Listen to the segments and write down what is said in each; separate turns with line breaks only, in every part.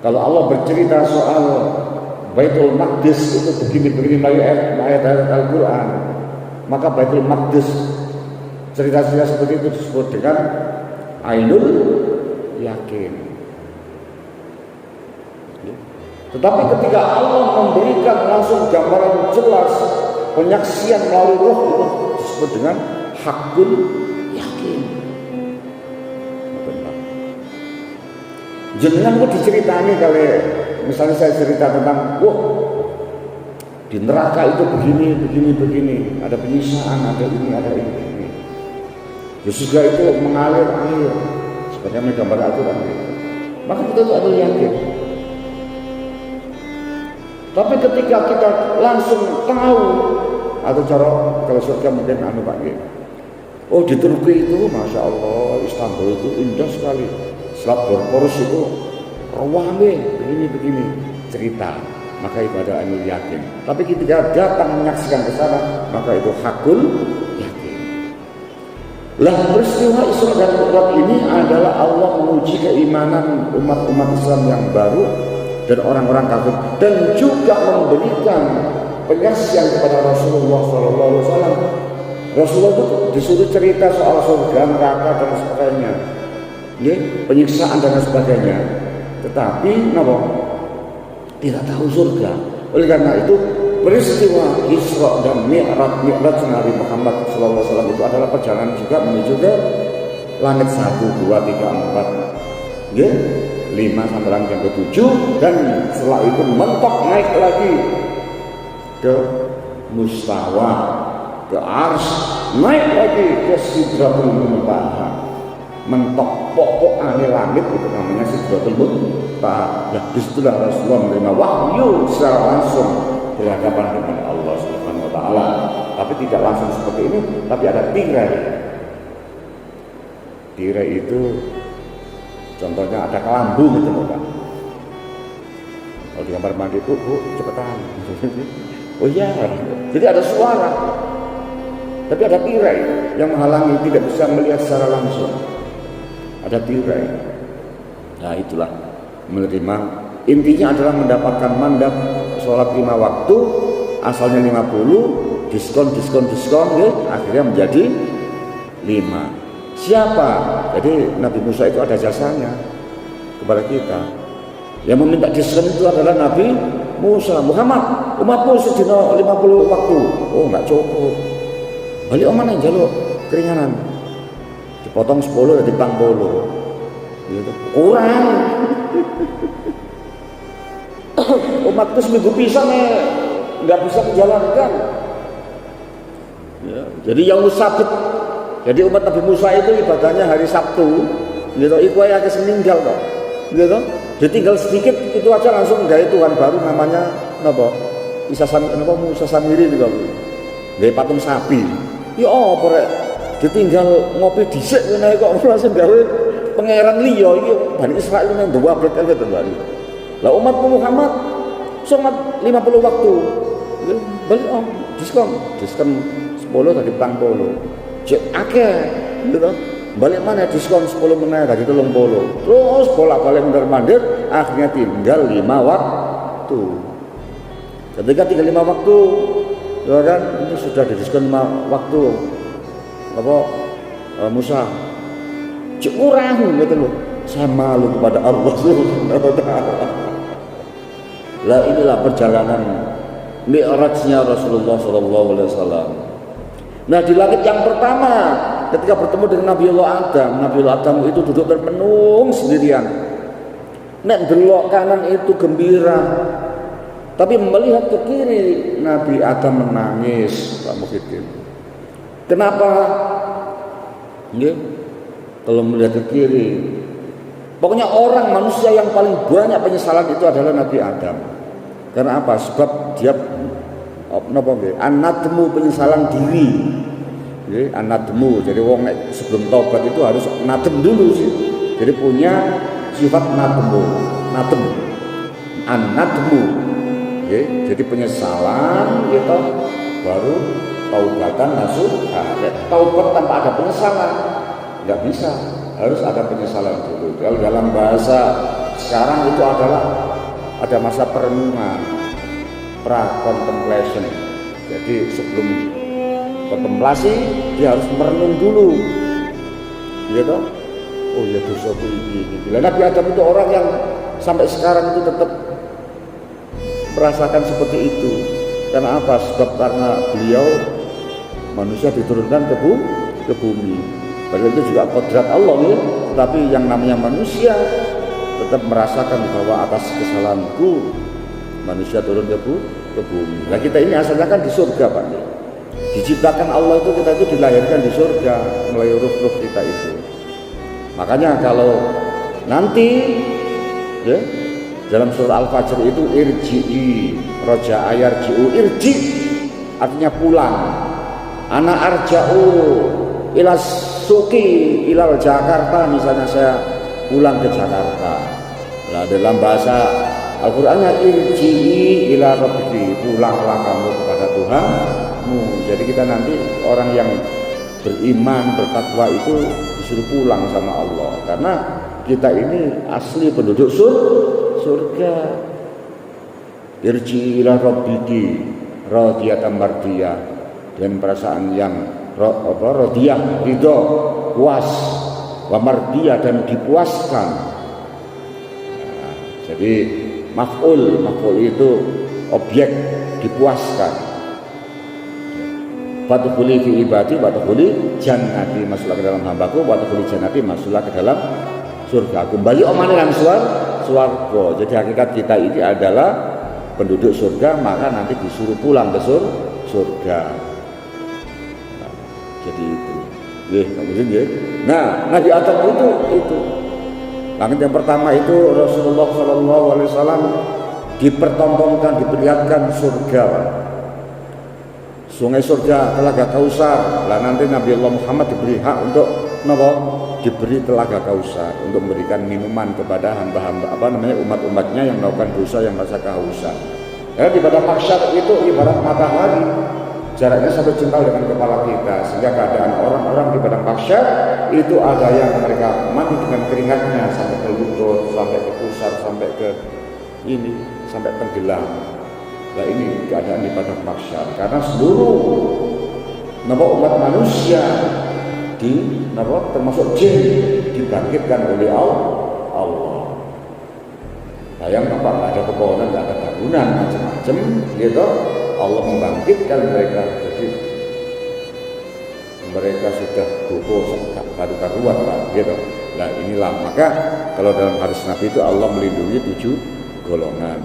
Kalau Allah bercerita soal Baitul Maqdis itu begini-begini melalui ayat-ayat Al-Quran, maka Baitul Maqdis cerita-cerita seperti itu disebut dengan Ainul Yakin. Tetapi ketika Allah memberikan langsung gambaran jelas penyaksian melalui roh, itu disebut dengan Hakul Yakin. Jenengan kok diceritani kali, misalnya saya cerita tentang, wah di neraka itu begini, ada penyiksaan, ada ini. Di surga itu mengalir air, sebagaimana gambar Al-Quran. Maka kita itu ada yakin. Tapi ketika kita langsung tahu, atau cara kalau surga mungkin Pak, oh di Turki itu, masya Allah, Istanbul itu indah sekali. Selat Bosporus itu rame, begini cerita, maka itu ada Ainul Yakin. Tapi ketika datang menyaksikan ke sana, maka itu Hakul Yakin. Lah peristiwa Isra dan Mi'raj ini adalah Allah menguji keimanan umat-umat Islam yang baru dan orang-orang kafir, dan juga memberikan penyaksian kepada Rasulullah SAW. Rasulullah itu disuruh cerita soal surga, neraka dan sebagainya, penyiksaan dan sebagainya, tetapi tidak tahu surga. Oleh karena itu peristiwa Isra dan Mi'raj Nabi Muhammad SAW itu adalah perjalanan juga menuju ke langit 1, 2, 3, 4, 5 sampai langit yang ke-7, dan setelah itu mentok naik lagi ke Mustawa, ke Ars, naik lagi ke Sidratul Muntaha, mentok pokok aneh langit, itu namanya Sidratul Muntaha. Nah, disitulah Rasulullah menerima wahyu secara langsung berhadapan dengan Allah Subhanahu wa Ta'ala. Tapi tidak langsung seperti ini, tapi ada tirai. Tirai itu contohnya ada kelambu gitu loh Pak. Kalau di kamar mandi, bu cepetan. Oh iya, jadi ada suara, tapi ada tirai yang menghalangi, tidak bisa melihat secara langsung. Ada tirai. Nah itulah menerima. Intinya adalah mendapatkan mandat sholat 5 waktu, asalnya 50, diskon, akhirnya menjadi 5. Siapa? Jadi Nabi Musa itu ada jasanya kepada kita. Yang meminta diskon itu adalah Nabi Musa. Muhammad, umatmu sedina 50 waktu. Oh enggak cukup. Balik oman yang jaluk keringanan. Dipotong 10 jadi 40. Gitu. Kurang. Umatku seminggu pisang enggak bisa menjalankan. Ya, jadi yang musabit. Jadi umat Nabi Musa itu ibadahnya hari Sabtu, gitu. Iku aja meninggal kok, gitu. Ditinggal sedikit itu aja langsung dari Tuhan baru namanya napa? Musa Samiri juga, dari patung sapi. Ya apa rek? Ditinggal ngopi dhisik ngene kok langsung gawe pangeran liya iki Bani Israil nang dua blek gitu bali. Lah umat Muhammad sholat 50 waktu. Balik diskon 10 tadi 40. Cek akeh gitu. Balik mana diskon 10 menit tadi 30. Terus bolak-balik mondar-mandir, akhirnya tinggal 5 waktu. Ketika tinggal 5 waktu, ya kan, ini sudah didiskon 5 waktu. Apa Musa cek kurang gitu loh. Saya malu kepada Allah Subhanahu wa Ta'ala. Lah inilah perjalanan Mi'rajnya Rasulullah SAW. Nah di langit yang pertama ketika bertemu dengan Nabi Adam itu duduk termenung sendirian. Nek belok kanan itu gembira, tapi melihat ke kiri Nabi Adam menangis. Pak Muhyiddin, kenapa? Kalau melihat ke kiri, pokoknya orang manusia yang paling banyak penyesalan itu adalah Nabi Adam. Karena apa? Sebab dia anadmu, penyesalan diri. Anadmu, jadi wong sebelum tobat itu harus nadem dulu sih. Jadi punya sifat nadem, anadmu. Jadi penyesalan gitu, baru taubatan nasuh. Taubat tanpa ada penyesalan nggak bisa, harus ada penyesalan dulu. Kalau dalam bahasa Sekarang itu adalah ada masa perenungan, pra-contemplation. Jadi sebelum kontemplasi dia harus merenung dulu, gitu. Oh ya, dosaku ini. Nabi Adam itu orang yang sampai sekarang itu tetap merasakan seperti itu. Karena apa? Sebab karena beliau manusia diturunkan ke bumi. Padahal itu juga kodrat Allah ya. Tetapi yang namanya manusia tetap merasakan bahwa atas kesalahanku manusia turun ke bumi. Nah kita ini asalnya kan di surga Pak. Diciptakan Allah itu kita itu dilahirkan di surga melalui ruh-ruh kita itu. Makanya kalau nanti ya, dalam surah Al-Fajr itu irji'i roja ayarji'u, irji artinya pulang, ana arja'u ilas suki ilal Jakarta, misalnya saya pulang ke Jakarta. Nah dalam bahasa Al-Qur'annya irji'i ila rabbiki, pulanglah kamu kepada Tuhanmu. Jadi kita nanti orang yang beriman, bertakwa itu disuruh pulang sama Allah, karena kita ini asli penduduk surga. Irji ila rabbiki radiyatan mardiyah, dengan perasaan yang radiyah, ridho, puas, wa mardiyah, dan dipuaskan. Nah, jadi maf'ul itu objek, dipuaskan. Fadkhuli fi ibadi wadkhuli jannati, masuklah ke dalam hambaku, wadkhuli jannati, masuklah ke dalam surga. Kembali omane nang swarga. Jadi hakikat kita ini adalah penduduk surga, maka nanti disuruh pulang ke surga. Nah, jadi itu. Kemudian nah, Nabi Adam itu. Langit yang pertama itu Rasulullah SAW dipertontonkan, diperlihatkan surga. Sungai surga, Telaga Kausar. Lah nanti Nabi Allah Muhammad diberi hak untuk diberi Telaga Kausar untuk memberikan minuman kepada hamba-hamba umat-umatnya yang melakukan dosa, yang merasa kehausan. Karena di padang mahsyar itu ibarat matahari, jaraknya satu jengkal dengan kepala kita, sehingga keadaan orang-orang di padang mahsyar itu ada yang mereka mandi dengan keringatnya sampai ke lutut, sampai ke pusar, sampai ke ini, sampai tenggelam. Nah ini keadaan di padang mahsyar, karena seluruh umat manusia termasuk jin dibangkitkan oleh Allah. Sayang apa, nggak ada pepohonan, nggak ada bangunan, macam-macam gitu. Allah membangkitkan mereka, jadi mereka sudah gogo karu-karuan gitu. Nah inilah, maka kalau dalam hadis Nabi itu Allah melindungi 7 golongan.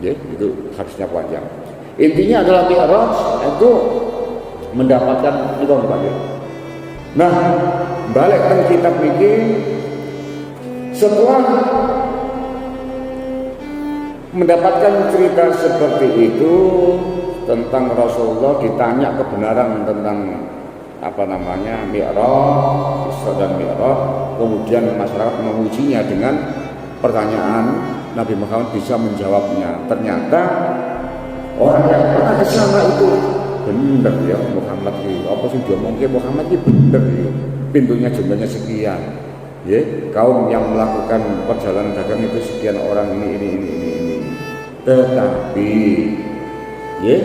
Ya, itu hadisnya panjang. Intinya adalah Mi'raj itu mendapatkan itu Pak. Nah, balik ke kitab ini, setelah mendapatkan cerita seperti itu tentang Rasulullah, ditanya kebenaran tentang Mi'raj, Isra dan Mi'raj, kemudian masyarakat mengujinya dengan pertanyaan, Nabi Muhammad bisa menjawabnya. Ternyata orang yang pernah ke sana itu benar ya, Muhammad ini apa sih dia mungkin Muhammad ini benar ya, pintunya jumlahnya sekian ya, kaum yang melakukan perjalanan dagang itu sekian orang, ini. Tetapi ya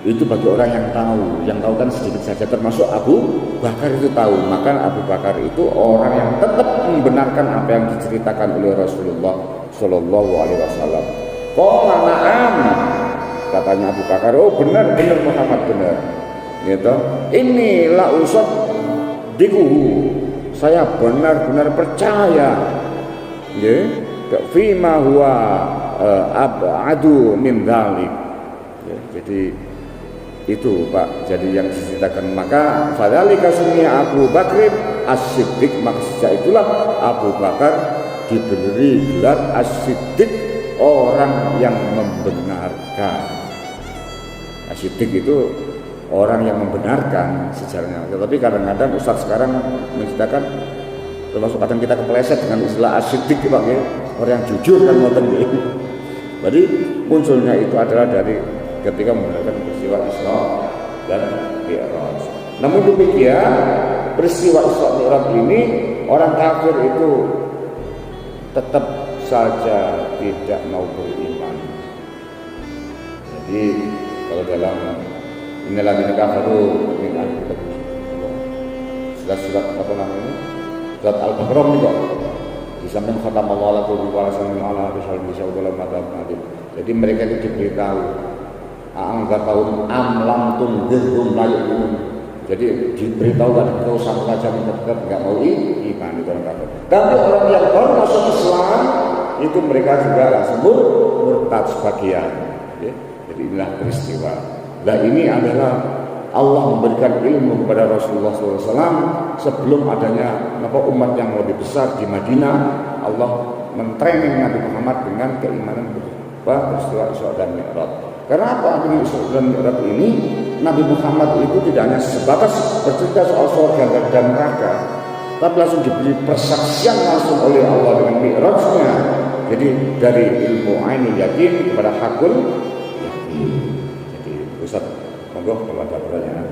itu bagi orang yang tahu kan sedikit saja, termasuk Abu Bakar itu tahu. Maka Abu Bakar itu orang yang tetap membenarkan apa yang diceritakan oleh Rasulullah Shallallahu Alaihi Wasallam. Qala na'am, katanya Abu Bakar, oh benar Muhammad benar. Gitu. Ini la usad dikuhu, saya benar-benar percaya. Ya, fima huwa abadu min dzalik. Ya, jadi itu Pak, jadi yang diceritakan. Maka fadzalika summiya Abu Bakr as-Siddiq, maka sejak itulah Abu Bakar diberi gelar as-Siddiq, orang yang membenarkan. As-Siddiq itu orang yang membenarkan sejarahnya. Tetapi kadang-kadang Ustaz sekarang menceritakan, termasuk kadang kita kepleset dengan istilah as-Siddiq Pak ya, orang yang jujur kan ngoten nggih. Jadi munculnya itu adalah dari ketika membenarkan peristiwa Isra dan Mi'raj. Namun demikian, peristiwa Isra Mi'raj ini orang kafir itu tetap saja tidak mau beriman. Jadi kalau dalam inilah nikah baru min al-kitab surat apa namanya, surat Al-Baqarah ini kok di samping khatam Allah lalu warasan ala bisal bisal dalam madhab nabi. Jadi mereka itu diberitahu angka tahun lam tundirhum layu'minun. Jadi diberitahu kan kau satu saja tetap nggak mau iman itu orang kafir. Tapi orang yang baru masuk Islam itu mereka juga langsung murtad sebagian. Ya. Jadi inilah peristiwa. Nah ini adalah Allah memberikan ilmu kepada Rasulullah SAW sebelum adanya umat yang lebih besar di Madinah. Allah mentraining Nabi Muhammad dengan keimanan peristiwa Isra dan Mi'raj. Karena apa? Dengan Isra dan Mi'raj ini Nabi Muhammad itu tidak hanya sebatas bercerita soal surga dan neraka, tapi langsung diberi persaksian langsung oleh Allah dengan Mi'rajnya. Jadi dari ilmu ainul yakin kepada hakul yakin. Jadi Ustaz, monggo kalau ada pertanyaan.